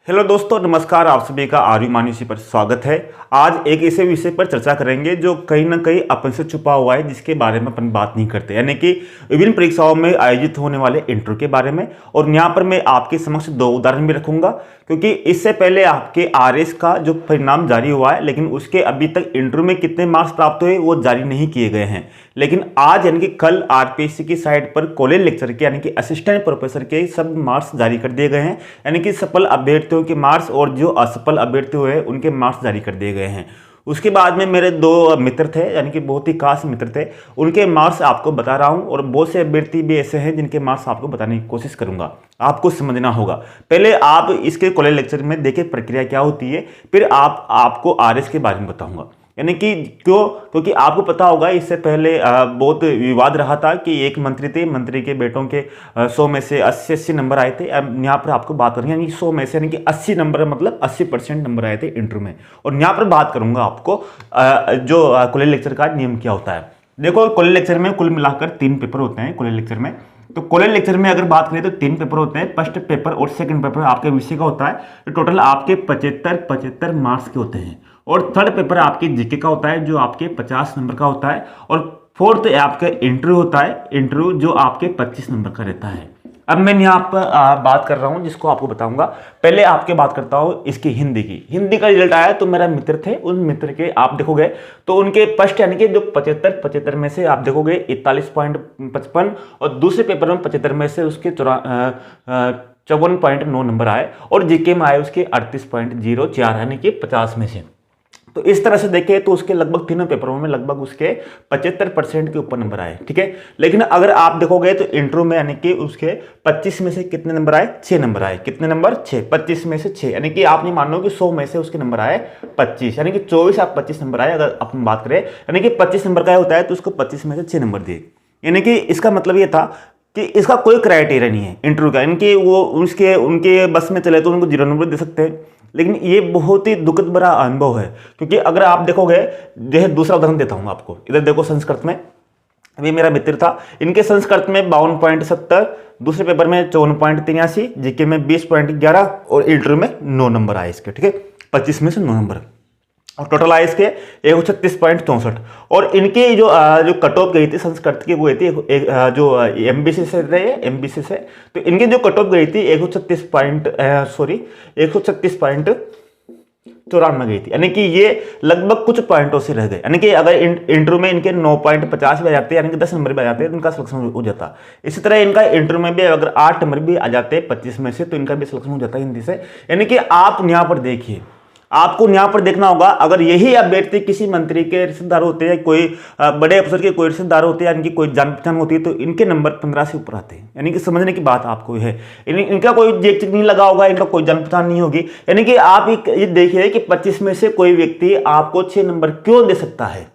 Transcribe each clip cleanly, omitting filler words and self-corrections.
Hello दोस्तों, नमस्कार। आप सभी का आर्यू मान्यूसी पर स्वागत है। आज एक ऐसे विषय पर चर्चा करेंगे जो कहीं ना कहीं अपन से छुपा हुआ है, जिसके बारे में अपन बात नहीं करते, यानी कि विभिन्न परीक्षाओं में आयोजित होने वाले इंटरव्यू के बारे में। और यहाँ पर मैं आपके समक्ष दो उदाहरण भी रखूंगा, क्योंकि इससे पहले आपके आरएस का जो परिणाम जारी हुआ है, लेकिन उसके अभी तक इंटरव्यू में कितने मार्क्स प्राप्त हुए वो जारी नहीं किए गए हैं। लेकिन आज यानी कि कल आरपीएससी की साइट पर कॉलेज लेक्चर के यानी कि असिस्टेंट प्रोफेसर के सब मार्क्स जारी कर दिए गए हैं, यानी कि सफल अभ्यर्थियों के मार्क्स और जो असफल अभ्यर्थी हुए उनके मार्क्स जारी कर दिए गए हैं। उसके बाद में मेरे दो मित्र थे, यानी कि बहुत ही खास मित्र थे, उनके मार्क्स आपको बता रहा हूं। और बहुत से अभ्यर्थी भी ऐसे हैं जिनके मार्क्स आपको बताने की कोशिश करूंगा। आपको समझना होगा, पहले आप इसके कॉलेज लेक्चर में देखें प्रक्रिया क्या होती है, फिर आपको आरएस के बारे में बताऊंगा। यानी कि क्योंकि आपको पता होगा, इससे पहले बहुत विवाद रहा था कि एक मंत्री थे, मंत्री के बेटों के 100 में से 80 नंबर आए थे। अब यहाँ पर आपको बात करेंगे, यानी 100 में से यानी कि 80 नंबर, मतलब 80% नंबर आए थे इंटरव्यू में। और यहाँ पर बात करूंगा आपको जो कॉलेज लेक्चर का नियम क्या होता है। देखो, कॉलेज लेक्चर में कुल मिलाकर 3 पेपर होते हैं कॉलेज लेक्चर में। तो कॉलेज लेक्चर में अगर बात करें तो 3 पेपर होते हैं। फर्स्ट पेपर और सेकंड पेपर आपके विषय का होता है, तो टोटल आपके 75 मार्क्स के होते हैं। और थर्ड पेपर आपके जीके का होता है, जो आपके 50 नंबर का होता है। और फोर्थ आपका इंटरव्यू होता है, इंटरव्यू जो आपके 25 नंबर का रहता है। अब मैं यहाँ पर बात कर रहा हूँ, जिसको आपको बताऊंगा। पहले आपके बात करता हूँ इसकी हिंदी की। हिंदी का रिजल्ट आया तो मेरा मित्र थे, उन मित्र के आप देखोगे तो उनके फर्स्ट यानी कि जो 75 में से आप देखोगे 41.55, और दूसरे पेपर में 75 में से उसके 54.9 नंबर आए। और जीके में आए उसके 38.04, यानी कि 50 में से। तो इस तरह से देखें तो उसके लगभग तीनों पेपरों में लगभग उसके 75% के ऊपर नंबर आए, ठीक है। लेकिन अगर आप देखोगे तो इंटरव्यू में यानी कि उसके 25 में से कितने नंबर आए? 6 नंबर आए। कितने नंबर? 6। 25 में से 6, यानी कि आप नहीं मान लो कि 100 में से उसके नंबर आए 25, यानी कि 24 आप 25 नंबर आए। अगर अपन बात करें, यानी कि 25 नंबर का होता है तो उसको 25 में से 6 नंबर दिए। यानी कि इसका मतलब ये था कि इसका कोई क्राइटेरिया नहीं है इंटरव्यू का, यानी कि वो उनके बस में चले तो उनको 0 नंबर दे सकते हैं। लेकिन ये बहुत ही दुखद भरा अनुभव है, क्योंकि अगर आप देखोगे, जो दूसरा उदाहरण देता हूं आपको, इधर देखो संस्कृत में। अभी मेरा मित्र था, इनके संस्कृत में 52.70, दूसरे पेपर में 54.83, जीके में 20.11 और इंटरव्यू में 9 नंबर आए इसके, ठीक है। 25 में से 9 नंबर, और टोटल आए इसके 136.64। और इनके जो कट ऑफ गई थी संस्कृत की, वो गई थी जो एमबीसी से थे, एमबीसी से। तो इनकी जो कट ऑफ गई थी 136.94 गई थी, यानी कि ये लगभग कुछ पॉइंटों से रह गए। यानी कि अगर इंटरव्यू में इनके 9.50 भी आ जाते, यानी कि 10 नंबर भी आ जाते हैं, तो इनका सिलेक्शन हो जाता। इसी तरह इनका इंटरव्यू में भी अगर 8 नंबर भी आ जाते 25 में से, तो इनका भी सिलेक्शन हो जाता है हिंदी से। यानी कि आप यहाँ पर देखिए, आपको यहाँ पर देखना होगा, अगर यही अभ्यर्थी किसी मंत्री के रिश्तेदार होते हैं, कोई बड़े अफसर के कोई रिश्तेदार होते हैं, इनकी कोई जान पहचान होती है, तो इनके नंबर 15 से ऊपर आते हैं। यानी कि समझने की बात आपको है, इनका कोई जेक नहीं लगा होगा, इनका कोई जान पहचान नहीं होगी। यानी कि आप ये देखिए कि 25 में से कोई व्यक्ति आपको 6 नंबर क्यों दे सकता है,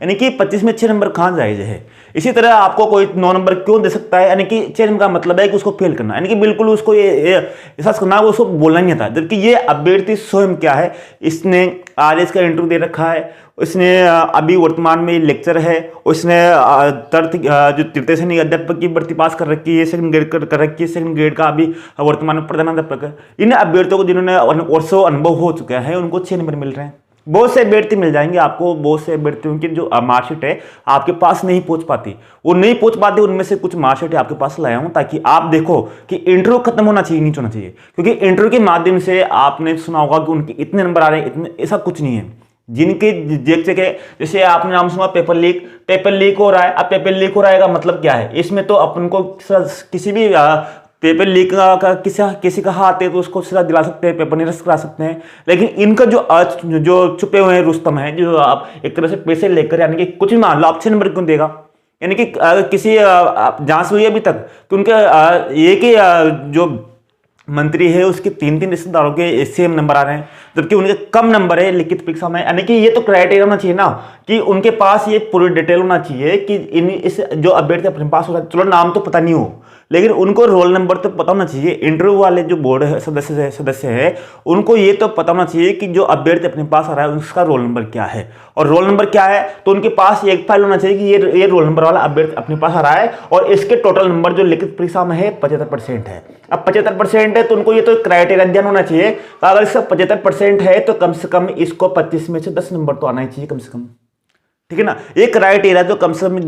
यानी कि 25 में 6 नंबर कहाँ जायज है। इसी तरह आपको कोई 9 नंबर क्यों दे सकता है, यानी कि 6 नंबर का मतलब है कि उसको फेल करना, यानी कि बिल्कुल उसको ये एहसास करना, उसको बोलना नहीं आता। जबकि ये अभ्यर्थी स्वयं क्या है, इसने आरएस का इंटरव्यू दे रखा है, इसने अभी वर्तमान में लेक्चर है, उसने जो तृतीय श्रेणी अध्यापक की भर्ती पास कर रखी है, सेकंड ग्रेड कर रखी है, सेकंड ग्रेड का अभी वर्तमान में प्रधानाध्यापक है। इन अभ्यर्थियों को जिन्होंने वर्षों अनुभव हो चुका है, उनको 6 नंबर मिल रहे हैं। बहुत से अभ्यर्थी मिल जाएंगे आपको, बहुत से अभ्यर्थियों की जो मार्कशीट है आपके पास नहीं पहुंच पाती, वो नहीं पहुंच पाती, उनमें से कुछ मार्कशीट आपके पास लाया हूं, ताकि आप देखो कि इंटरव्यू खत्म होना चाहिए, नहीं होना चाहिए। क्योंकि इंटरव्यू के माध्यम से आपने सुना होगा कि उनके इतने नंबर आ रहे हैं, इतने, ऐसा कुछ नहीं है। जिनके जेक चेक है, जैसे आपने नाम सुना पेपर लीक हो रहा है। अब पेपर लीक हो रहा है का मतलब क्या है, इसमें तो अपन को किसी भी पेपर लीक का किसी का हाथ है तो उसको सिरा दिला सकते हैं, पेपर निरस्त करा सकते हैं। लेकिन इनका जो छुपे हुए हैं रुस्तम है, जो आप एक तरह से पैसे लेकर, यानी कि कुछ भी मान लो, आप 6 नंबर क्यों देगा। यानी कि किसी जांच हुई अभी तक तो उनके एक ही जो मंत्री है उसके 3 रिश्तेदारों के सेम नंबर आ रहे हैं, जबकि उनके कम नंबर है लिखित परीक्षा में। यानी कि ये तो क्राइटेरिया होना चाहिए ना, कि उनके पास ये पूरी डिटेल होना चाहिए कि इस जो अभ्यर्थी अपने पास हो रहा है, चलो नाम तो पता नहीं हो, लेकिन उनको रोल नंबर तो पता होना चाहिए। इंटरव्यू वाले जो बोर्ड है सदस्य है, उनको ये तो पता होना चाहिए कि जो अभ्यर्थी अपने पास आ रहा है उसका रोल नंबर क्या है। और रोल नंबर क्या है तो उनके पास एक फाइल होना चाहिए कि ये रोल नंबर वाला अभ्यर्थी अपने पास आ रहा है, और इसके टोटल नंबर जो लिखित परीक्षा में है 75% है। अब 75% है तो उनको ये तो क्राइटेरिया ध्यान होना चाहिए, अगर इसका 75% है तो कम से कम इसको 25 में से 10 नंबर तो आना ही चाहिए कम से कम, ठीक है ना। ये क्राइटेरिया तो कम से कम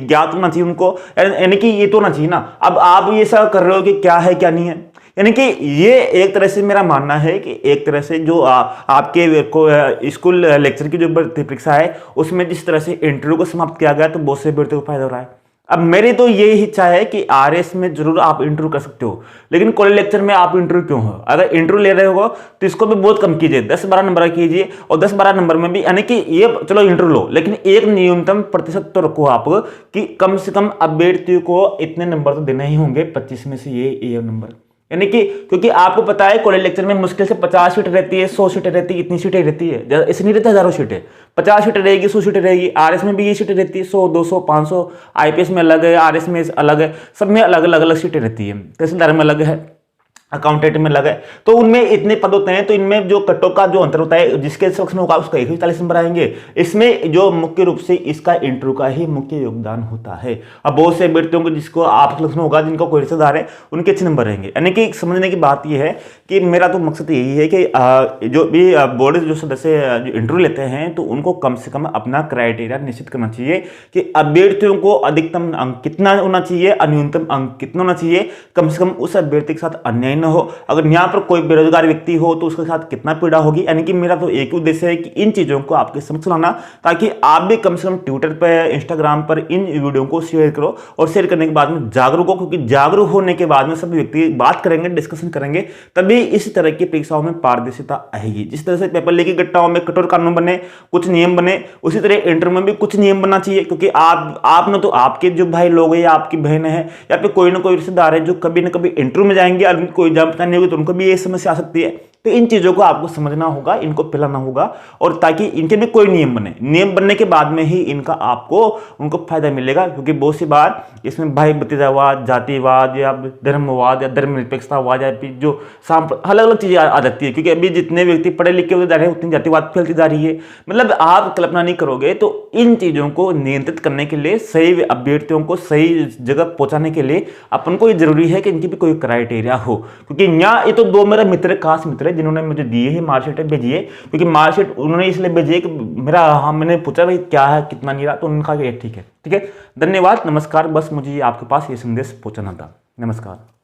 ज्ञात होना चाहिए उनको, यानी कि ये तो होना चाहिए ना। अब आप ये सब कर रहे हो कि क्या है क्या नहीं है, यानी कि ये एक तरह से मेरा मानना है कि एक तरह से जो आपके स्कूल लेक्चर की जो भर्ती परीक्षा है उसमें जिस तरह से इंटरव्यू को समाप्त किया गया तो बहुत से अभ्यर्थियों को फायदा हो रहा है। अब मेरी तो ये इच्छा है कि आरएस में जरूर आप इंटरव्यू कर सकते हो, लेकिन कॉलेज लेक्चर में आप इंटरव्यू क्यों हो? अगर इंटरव्यू ले रहे हो तो इसको भी बहुत कम कीजिए, 10-12 नंबर कीजिए, और 10-12 नंबर में भी यानी कि ये चलो इंटरव्यू लो, लेकिन एक न्यूनतम प्रतिशत तो रखो आप कि कम से कम अभ्यर्थियों को इतने नंबर तो देने ही होंगे, 25 में से ये नंबर, यानी कि क्योंकि आपको पता है कॉलेज लेक्चर में मुश्किल से 50 सीटें रहती है, 100 सीटें रहती है, इतनी सीटें रहती है, ऐसे नहीं रहता हजारों सीटें, 50 सीटें रहेगी, 100 सीटें रहेगी। आरएस में भी ये सीटें रहती है 100, 200, 500, आईपीएस में अलग है, आरएस में अलग है, सब में अलग अलग सीटें रहती है, तहसीलदार में अलग है, अकाउंटेंट में लगा है, तो उनमें इतने पद होते हैं, तो इनमें जो कटों का जो अंतर होता है जिसके सिलेक्शन होगा उसका 140 नंबर आएंगे। इसमें जो मुख्य रूप से इसका इंटरव्यू का ही मुख्य योगदान होता है। अब बहुत से अभ्यर्थियों को जिसको आप सिलेक्शन होगा, जिनका कोई रिश्तेदार है, उनके अच्छे नंबर रहेंगे। यानी कि समझने की बात यह है कि मेरा तो मकसद यही है कि जो भी बोर्ड जो सदस्य इंटरव्यू लेते हैं तो उनको कम से कम अपना क्राइटेरिया निश्चित करना चाहिए कि अभ्यर्थियों को अधिकतम अंक कितना होना चाहिए और न्यूनतम अंक कितना होना चाहिए, कम से कम उस अभ्यर्थी के साथ अन्याय न हो। अगर यहाँ पर कोई बेरोजगार व्यक्ति हो तो उसके साथ कितना पीड़ा होगी। यानी कि मेरा तो एक ही उद्देश्य है कि इन चीजों को आपके समक्ष लाना, ताकि आप भी कम से कम ट्विटर पर, इंस्टाग्राम पर इन वीडियो को शेयर करो, और शेयर करने के बाद में जागरूक हो, क्योंकि जागरूक होने के बाद में सभी व्यक्ति बात करेंगे, डिस्कशन करेंगे, तभी इस तरह की परीक्षाओं में पारदर्शिता आएगी। जिस तरह से पेपर लीक घटनाओं में कठोर कानून बने, कुछ नियम बने, उसी तरह इंटरव्यू में भी कुछ नियम बनना चाहिए, क्योंकि आप न तो आपके जो भाई लोग हैं या आपकी बहन है या फिर कोई ना कोई रिश्तेदार है जो कभी ना कभी इंटरव्यू में जाएंगे और कोई एग्जाम पता नहीं होगी तो उनको भी ये समस्या आ सकती है। तो इन चीजों को आपको समझना होगा, इनको पिलाना होगा, और ताकि इनके भी कोई नियम बने। नियम बनने के बाद में ही इनका आपको उनको फायदा मिलेगा, क्योंकि बहुत सी बार इसमें भाई भतीजावाद, जातिवाद या धर्मवाद या धर्मनिरपेक्षतावाद या जो अलग अलग चीजें आ जाती है, क्योंकि अभी जितने व्यक्ति पढ़े लिखे होते जा रहे हैं उतनी जातिवाद फैलती जा रही है। मतलब आप कल्पना नहीं करोगे। तो इन चीजों को नियंत्रित करने के लिए, सही अभ्यर्थियों को सही जगह पहुंचाने के लिए अपन को ये जरूरी है कि इनकी भी कोई क्राइटेरिया हो। क्योंकि यहाँ ये तो दो मेरा मित्र, खास मित्र है, जिन्होंने मुझे दिए है मार्कशीट भेजी है, क्योंकि मार्कशीट उन्होंने इसलिए भेजी है कि मेरा मैंने पूछा भाई क्या है कितना नहीं रहा, तो उन्होंने कहा कि ठीक है। धन्यवाद, नमस्कार। बस मुझे आपके पास ये संदेश पहुंचाना था। नमस्कार।